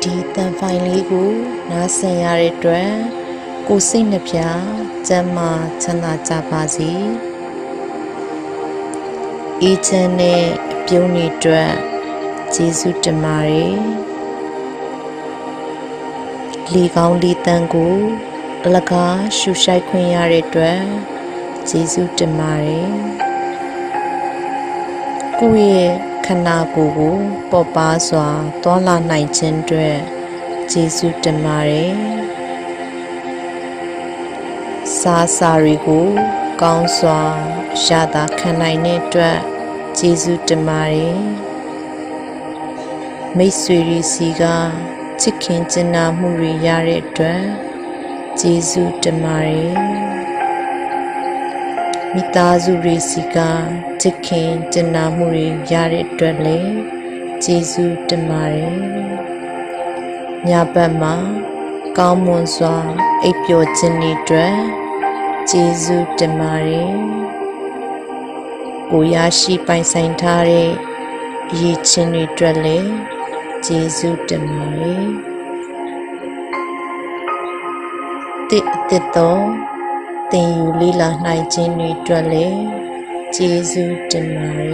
ဒီတန်ဖိုင်လေးကိုနားဆင်ရတဲ့အတွက်ကိုစိတ်နှပြကျမ်းမာချမ်းသာကြပါစေအေးချမ်းတဲ့အပြုံးတွေအတွက်ကျေးဇူးတင်ပါတယ်လေကောင်းလေးတန်ကိုအလကားရှူရှိုက်ခွင့်ရတဲ့အတွက်ကျေးဇူးတင်ပါတယ်ကိုယ့်ရဲ့ခန္ဓာကိုယ်ကိုပေါ်ပါစွာတွာလာနိုင်ခြင်းအတွက်ကျေးဇူးတင်ပါတယ်စားစာတွေကိုကောင်းစွာရတာခံနိုင်တဲ့အတွက်ကျေးဇူးတင်ပါတယ်မိတ်ဆွေတွေစီကချစ်ခင်ကျင်နာမှုတွေရတဲ့အတွက်ကျေးဇူးတင်ပါတယ်မိသားစုတွေစီကချစ်ခင်ကျင်နာမှုတွေရတဲ့အတွက်လည်းကျေးဇူးတင်ပါတယ်ညဘက်မှာကောင်းမွန်စွာအိပ်ပျော်ခြင်းတွေအတွက်ကျေးဇူးတင်ပါတယ်ကိုရရှိပိုင်ဆိုင်ထားတဲ့ရည်ချင်းတွေအတွက်လည်းကျေးဇူးတင်ပါတယ်တစ်တော်သင်ယူလေ့လာနိုင်ခြင်းတွေအတွက်လည်းကျေးဇူးတင်ပါတယ်